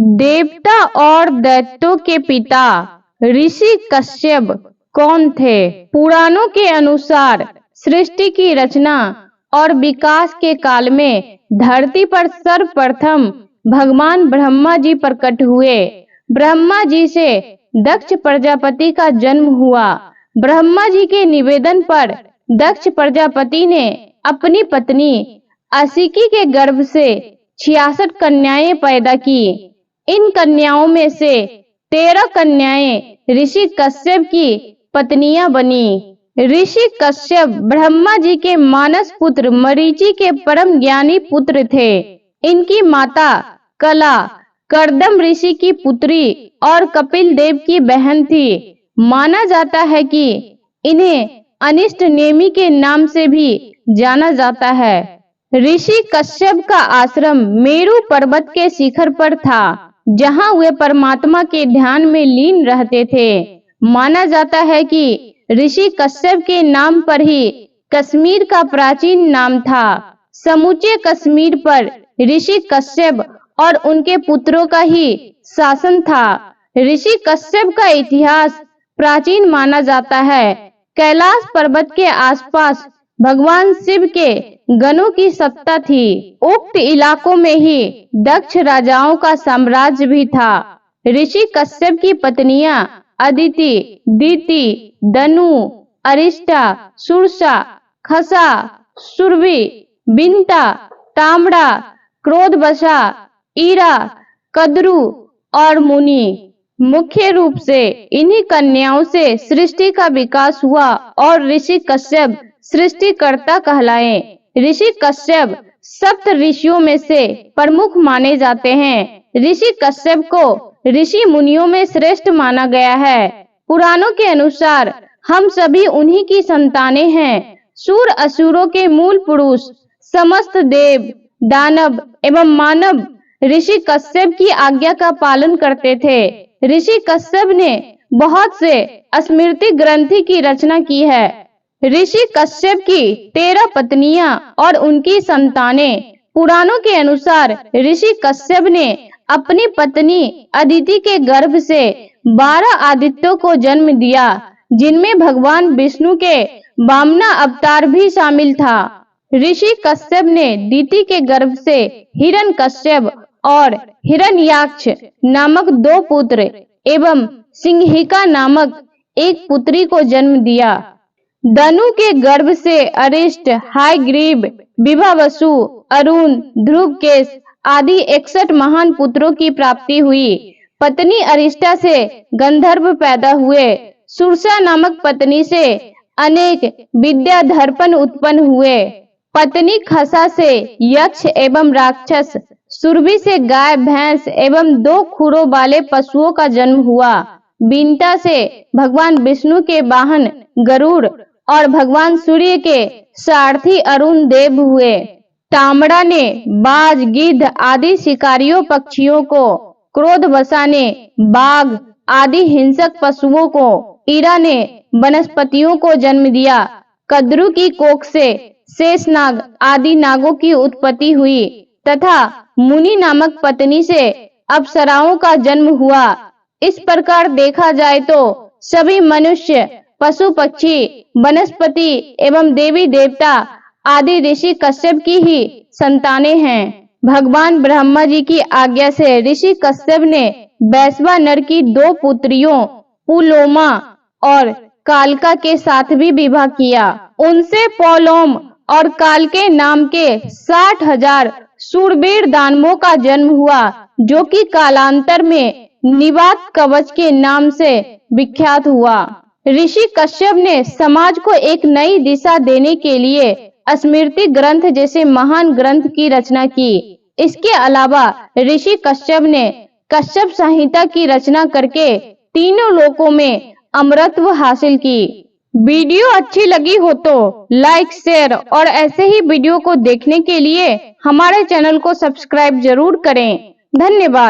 देवता और दैत्यों के पिता ऋषि कश्यप कौन थे? पुराणों के अनुसार सृष्टि की रचना और विकास के काल में धरती पर सर्वप्रथम भगवान ब्रह्मा जी प्रकट हुए। ब्रह्मा जी से दक्ष प्रजापति का जन्म हुआ। ब्रह्मा जी के निवेदन पर दक्ष प्रजापति ने अपनी पत्नी असिकी के गर्भ से 66 कन्याएं पैदा की। इन कन्याओं में से 13 कन्याएं ऋषि कश्यप की पत्नियां बनी। ऋषि कश्यप ब्रह्मा जी के मानस पुत्र मरीचि के परम ज्ञानी पुत्र थे। इनकी माता कला कर्दम ऋषि की पुत्री और कपिल देव की बहन थी। माना जाता है कि इन्हें अनिष्ट नेमि के नाम से भी जाना जाता है। ऋषि कश्यप का आश्रम मेरु पर्वत के शिखर पर था, जहां वे परमात्मा के ध्यान में लीन रहते थे। माना जाता है कि ऋषि कश्यप के नाम पर ही कश्मीर का प्राचीन नाम था। समूचे कश्मीर पर ऋषि कश्यप और उनके पुत्रों का ही शासन था। ऋषि कश्यप का इतिहास प्राचीन माना जाता है। कैलाश पर्वत के आसपास भगवान शिव के गणों की सत्ता थी। उक्त इलाकों में ही दक्ष राजाओं का साम्राज्य भी था। ऋषि कश्यप की पत्नियां अदिति, दीति, दनु, अरिष्टा, सुरसा, खसा, सुरभि, बिंता, ताम्रा, क्रोधवशा, ईरा, कद्रु और मुनि। मुख्य रूप से इन्हीं कन्याओं से सृष्टि का विकास हुआ और ऋषि कश्यप सृष्टिकर्ता कहलाए। ऋषि कश्यप सप्त ऋषियों में से प्रमुख माने जाते हैं। ऋषि कश्यप को ऋषि मुनियों में श्रेष्ठ माना गया है। पुराणों के अनुसार हम सभी उन्हीं की संतानें हैं। सूर असुरों के मूल पुरुष समस्त देव, दानव एवं मानव ऋषि कश्यप की आज्ञा का पालन करते थे। ऋषि कश्यप ने बहुत से स्मृति ग्रंथि की रचना की है। ऋषि कश्यप की 13 पत्नियां और उनकी संतानें। पुराणों के अनुसार ऋषि कश्यप ने अपनी पत्नी अदिति के गर्भ से 12 आदित्यों को जन्म दिया, जिनमें भगवान विष्णु के वामना अवतार भी शामिल था। ऋषि कश्यप ने दीति के गर्भ से हिरण्यकश्यप और हिरण्याक्ष नामक 2 पुत्र एवं सिंहिका नामक एक पुत्री को जन्म दिया। दनु के गर्भ से अरिष्ट, हयग्रीव, विभावसु, अरुण, ध्रुवकेश आदि 61 महान पुत्रों की प्राप्ति हुई। पत्नी अरिष्टा से गंधर्व पैदा हुए। सुरसा नामक पत्नी से अनेक विद्याधर्पण उत्पन्न हुए। पत्नी खसा से यक्ष एवं राक्षस, सुरभि से गाय, भैंस एवं 2 खुरों वाले पशुओं का जन्म हुआ। बिंता से भगवान विष्णु के वाहन गरुड़ और भगवान सूर्य के सारथी अरुण देव हुए। ताम्रा ने बाज, गिद्ध आदि शिकारियों पक्षियों को, क्रोधवशा ने बाघ आदि हिंसक पशुओं को, ईरा ने वनस्पतियों को जन्म दिया। कद्रु की कोख से शेषनाग आदि नागों की उत्पत्ति हुई तथा मुनि नामक पत्नी से अप्सराओं का जन्म हुआ। इस प्रकार देखा जाए तो सभी मनुष्य, पशु पक्षी, वनस्पति एवं देवी देवता आदि ऋषि कश्यप की ही संतानें हैं। भगवान ब्रह्मा जी की आज्ञा से ऋषि कश्यप ने वैश्वा नर की 2 पुत्रियों पुलोमा और कालका के साथ भी विवाह किया। उनसे पौलोम और कालके नाम के 60,000 शूरवीर दानवों का जन्म हुआ, जो कि कालांतर में निवात कवच के नाम से विख्यात हुआ। ऋषि कश्यप ने समाज को एक नई दिशा देने के लिए स्मृति ग्रंथ जैसे महान ग्रंथ की रचना की। इसके अलावा ऋषि कश्यप ने कश्यप संहिता की रचना करके तीनों लोकों में अमरत्व हासिल की। वीडियो अच्छी लगी हो तो लाइक, शेयर और ऐसे ही वीडियो को देखने के लिए हमारे चैनल को सब्सक्राइब जरूर करें। धन्यवाद।